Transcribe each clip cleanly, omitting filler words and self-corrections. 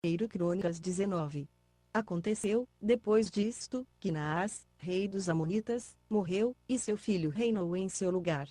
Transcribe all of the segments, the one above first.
1 Crônicas 19. Aconteceu, depois disto, que Naás, rei dos Amonitas, morreu, e seu filho reinou em seu lugar.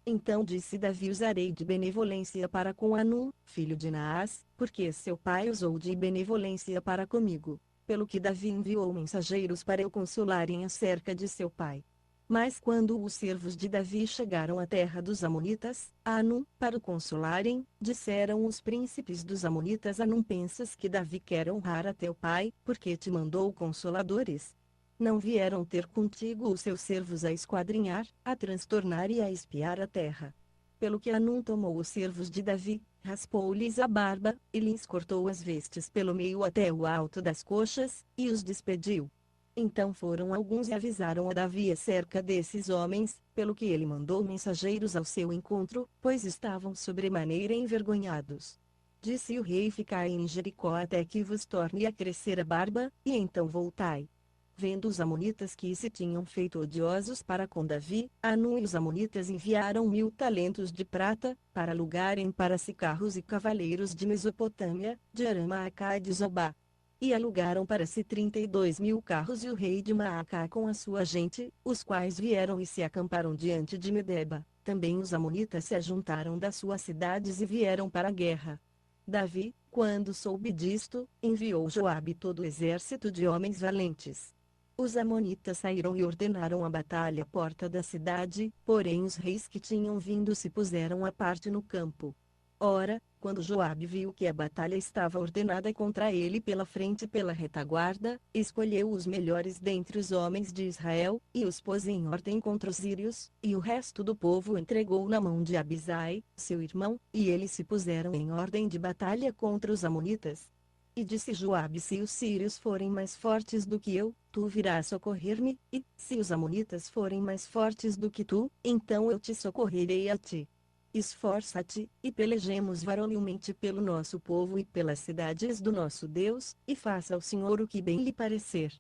Então disse Davi: usarei de benevolência para com Anum, filho de Naás, porque seu pai usou de benevolência para comigo. Pelo que Davi enviou mensageiros para o consolarem acerca de seu pai. Mas quando os servos de Davi chegaram à terra dos Amonitas, a Anum, para o consolarem, disseram os príncipes dos Amonitas: Anum, pensas que Davi quer honrar a teu pai, porque te mandou consoladores? Não vieram ter contigo os seus servos a esquadrinhar, a transtornar e a espiar a terra. Pelo que Anum tomou os servos de Davi, raspou-lhes a barba, e lhes cortou as vestes pelo meio até o alto das coxas, e os despediu. Então foram alguns e avisaram a Davi acerca desses homens, pelo que ele mandou mensageiros ao seu encontro, pois estavam sobremaneira envergonhados. Disse o rei: ficai em Jericó até que vos torne a crescer a barba, e então voltai. Vendo os amonitas que se tinham feito odiosos para com Davi, Anum e os amonitas enviaram 1000 talentos de prata, para alugarem para si carros e cavaleiros de Mesopotâmia, de Aram-Maacá e de Zobá. E alugaram para si 32.000 carros, e o rei de Maacá com a sua gente, os quais vieram e se acamparam diante de Medeba. Também os amonitas se ajuntaram das suas cidades e vieram para a guerra. Davi, quando soube disto, enviou Joabe e todo o exército de homens valentes. Os amonitas saíram e ordenaram a batalha à porta da cidade, porém os reis que tinham vindo se puseram à parte no campo. Ora, quando Joabe viu que a batalha estava ordenada contra ele pela frente e pela retaguarda, escolheu os melhores dentre os homens de Israel, e os pôs em ordem contra os sírios, e o resto do povo entregou na mão de Abisai, seu irmão, e eles se puseram em ordem de batalha contra os amonitas. E disse Joabe: se os sírios forem mais fortes do que eu, tu virás socorrer-me, e, se os amonitas forem mais fortes do que tu, então eu te socorrerei a ti. Esforça-te, e pelejemos varonilmente pelo nosso povo e pelas cidades do nosso Deus, e faça ao Senhor o que bem lhe parecer.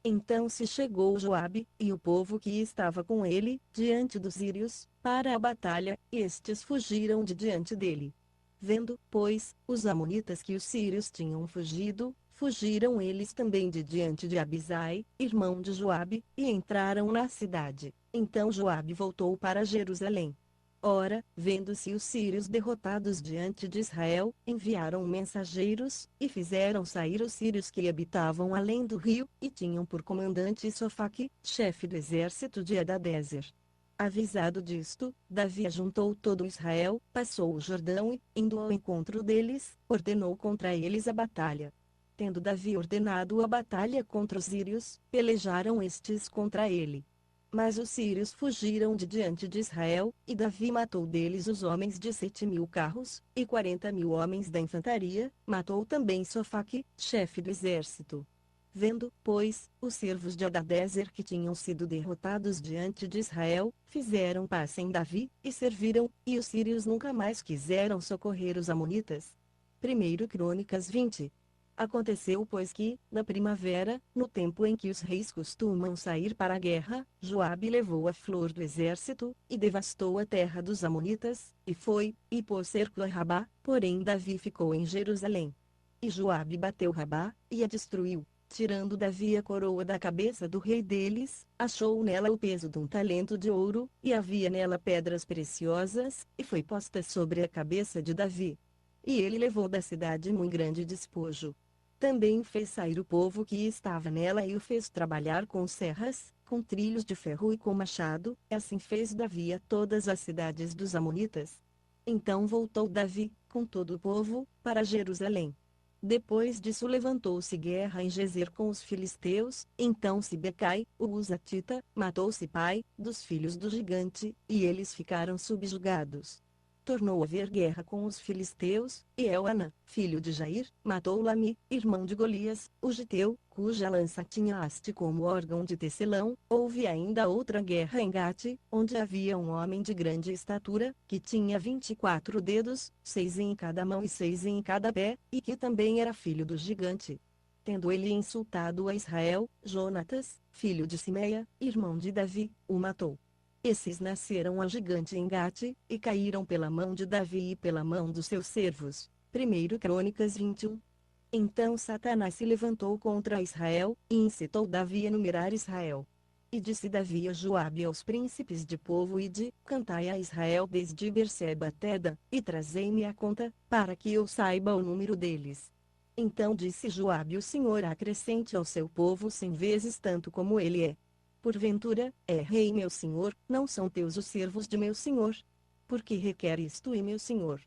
Então se chegou Joabe, e o povo que estava com ele, diante dos sírios, para a batalha, e estes fugiram de diante dele. Vendo, pois, os amonitas que os sírios tinham fugido, fugiram eles também de diante de Abisai, irmão de Joabe, e entraram na cidade. Então Joabe voltou para Jerusalém. Ora, vendo-se os sírios derrotados diante de Israel, enviaram mensageiros, e fizeram sair os sírios que habitavam além do rio, e tinham por comandante Sofaque, chefe do exército de Hadadezer. Avisado disto, Davi ajuntou todo Israel, passou o Jordão e, indo ao encontro deles, ordenou contra eles a batalha. Tendo Davi ordenado a batalha contra os sírios, pelejaram estes contra ele. Mas os sírios fugiram de diante de Israel, e Davi matou deles os homens de 7.000 carros, e 40.000 homens da infantaria, matou também Sofaque, chefe do exército. Vendo, pois, os servos de Hadadezer que tinham sido derrotados diante de Israel, fizeram paz em Davi, e serviram, e os sírios nunca mais quiseram socorrer os amonitas. 1 Crônicas 20. Aconteceu, pois, que, na primavera, no tempo em que os reis costumam sair para a guerra, Joabe levou a flor do exército, e devastou a terra dos amonitas, e foi, e pôs cerco a Rabá, porém Davi ficou em Jerusalém. E Joabe bateu Rabá, e a destruiu. Tirando Davi a coroa da cabeça do rei deles, achou nela o peso de 1 talento de ouro, e havia nela pedras preciosas, e foi posta sobre a cabeça de Davi. E ele levou da cidade muito grande despojo. Também fez sair o povo que estava nela e o fez trabalhar com serras, com trilhos de ferro e com machado, assim fez Davi a todas as cidades dos amonitas. Então voltou Davi, com todo o povo, para Jerusalém. Depois disso levantou-se guerra em Gezer com os filisteus, então Sibecai, o Husatita, matou Sipai, dos filhos do gigante, e eles ficaram subjugados. Tornou a haver guerra com os filisteus, e Elana, filho de Jair, matou Lami, irmão de Golias, o giteu, cuja lança tinha haste como órgão de tecelão. Houve ainda outra guerra em Gate, onde havia um homem de grande estatura, que tinha 24 dedos, 6 em cada mão e 6 em cada pé, e que também era filho do gigante. Tendo ele insultado a Israel, Jonatas, filho de Simeia, irmão de Davi, o matou. Esses nasceram a gigante em Gate, e caíram pela mão de Davi e pela mão dos seus servos. 1 Crônicas 21. Então Satanás se levantou contra Israel, e incitou Davi a numerar Israel. E disse Davi a Joabe e aos príncipes de povo: Ide, cantai a Israel desde Berseba até Dan, e trazei-me a conta, para que eu saiba o número deles. Então disse Joabe: O Senhor acrescente ao seu povo 100 vezes tanto como ele é. Porventura, é rei meu senhor, não são teus os servos de meu senhor? Por que requeres tu e meu senhor?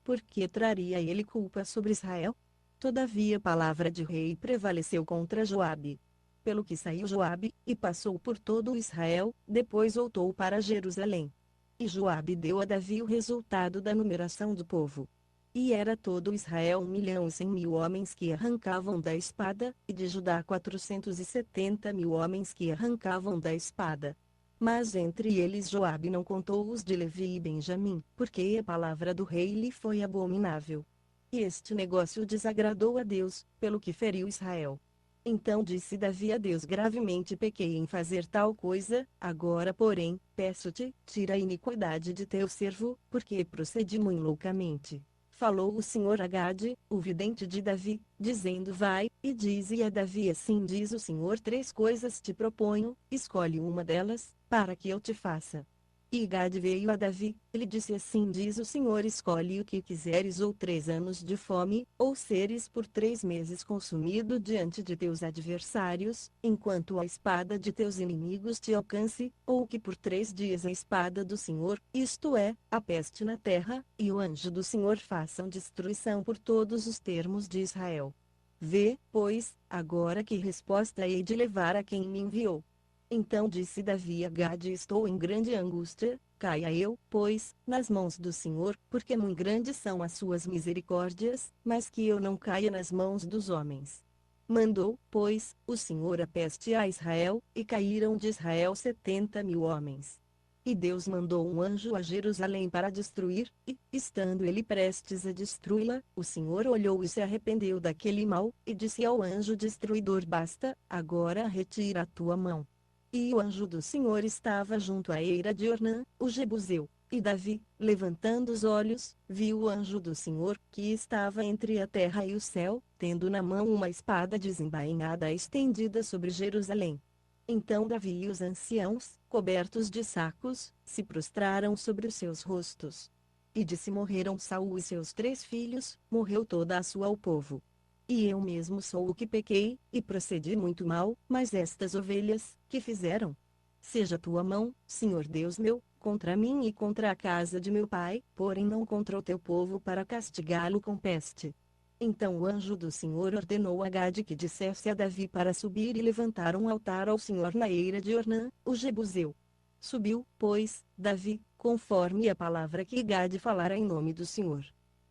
Por que traria ele culpa sobre Israel? Todavia a palavra de rei prevaleceu contra Joabe. Pelo que saiu Joabe, e passou por todo o Israel, depois voltou para Jerusalém. E Joabe deu a Davi o resultado da numeração do povo. E era todo Israel 1.100.000 homens que arrancavam da espada, e de Judá 470.000 homens que arrancavam da espada. Mas entre eles Joabe não contou os de Levi e Benjamim, porque a palavra do rei lhe foi abominável. E este negócio desagradou a Deus, pelo que feriu Israel. Então disse Davi a Deus: Gravemente pequei em fazer tal coisa, agora porém, peço-te, tira a iniquidade de teu servo, porque procedi muito loucamente. Falou o Senhor a Gade, o vidente de Davi, dizendo: Vai, e dize a Davi: Assim diz o Senhor: 3 coisas te proponho, escolhe uma delas, para que eu te faça. E Gade veio a Davi, ele disse: Assim diz o Senhor: Escolhe o que quiseres, ou 3 anos de fome, ou seres por 3 meses consumido diante de teus adversários, enquanto a espada de teus inimigos te alcance, ou que por 3 dias a espada do Senhor, isto é, a peste na terra, e o anjo do Senhor façam destruição por todos os termos de Israel. Vê, pois, agora que resposta hei de levar a quem me enviou. Então disse Davi a Gade: Estou em grande angústia, caia eu, pois, nas mãos do Senhor, porque muito grandes são as suas misericórdias, mas que eu não caia nas mãos dos homens. Mandou, pois, o Senhor a peste a Israel, e caíram de Israel 70.000 homens. E Deus mandou um anjo a Jerusalém para destruir, e, estando ele prestes a destruí-la, o Senhor olhou e se arrependeu daquele mal, e disse ao anjo destruidor: Basta, agora retira a tua mão. E o anjo do Senhor estava junto à eira de Ornã, o Jebuseu. E Davi, levantando os olhos, viu o anjo do Senhor, que estava entre a terra e o céu, tendo na mão uma espada desembainhada estendida sobre Jerusalém. Então Davi e os anciãos, cobertos de sacos, se prostraram sobre os seus rostos. E disse: Morreram Saul e seus 3 filhos, morreu toda a sua o povo. E eu mesmo sou o que pequei, e procedi muito mal, mas estas ovelhas, que fizeram? Seja tua mão, Senhor Deus meu, contra mim e contra a casa de meu pai, porém não contra o teu povo, para castigá-lo com peste. Então o anjo do Senhor ordenou a Gade que dissesse a Davi para subir e levantar um altar ao Senhor na eira de Ornã, o Jebuseu. Subiu, pois, Davi, conforme a palavra que Gade falara em nome do Senhor.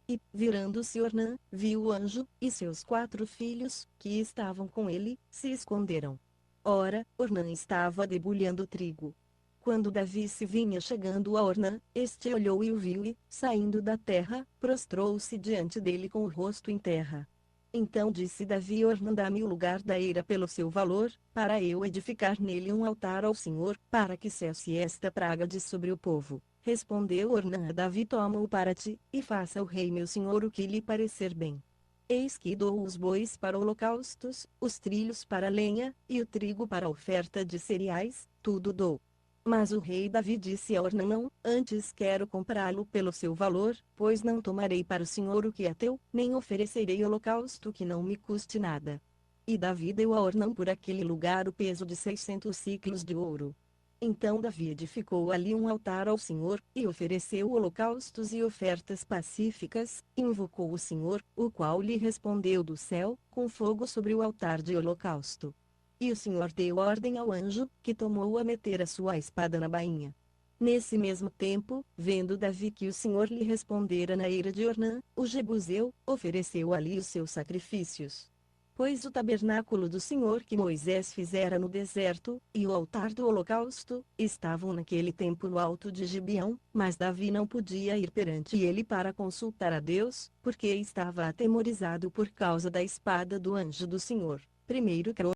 E, virando-se Ornã, viu o anjo, e seus 4 filhos, que estavam com ele, se esconderam. Ora, Ornã estava debulhando trigo. Quando Davi se vinha chegando a Ornã, este olhou e o viu e, saindo da terra, prostrou-se diante dele com o rosto em terra. Então disse Davi a Ornã: Dá-me o lugar da eira pelo seu valor, para eu edificar nele um altar ao Senhor, para que cesse esta praga de sobre o povo. Respondeu Ornã a Davi: Toma-o para ti, e faça o rei meu senhor o que lhe parecer bem. Eis que dou os bois para holocaustos, os trilhos para lenha, e o trigo para oferta de cereais, tudo dou. Mas o rei Davi disse a Ornã: Não, antes quero comprá-lo pelo seu valor, pois não tomarei para o Senhor o que é teu, nem oferecerei holocausto que não me custe nada. E Davi deu a Ornã por aquele lugar o peso de 600 siclos de ouro. Então Davi edificou ali um altar ao Senhor, e ofereceu holocaustos e ofertas pacíficas, e invocou o Senhor, o qual lhe respondeu do céu, com fogo sobre o altar de holocausto. E o Senhor deu ordem ao anjo, que tomou a meter a sua espada na bainha. Nesse mesmo tempo, vendo Davi que o Senhor lhe respondera na eira de Ornã, o Jebuseu, ofereceu ali os seus sacrifícios. Pois o tabernáculo do Senhor que Moisés fizera no deserto, e o altar do holocausto, estavam naquele tempo no alto de Gibeão, mas Davi não podia ir perante ele para consultar a Deus, porque estava atemorizado por causa da espada do anjo do Senhor. 1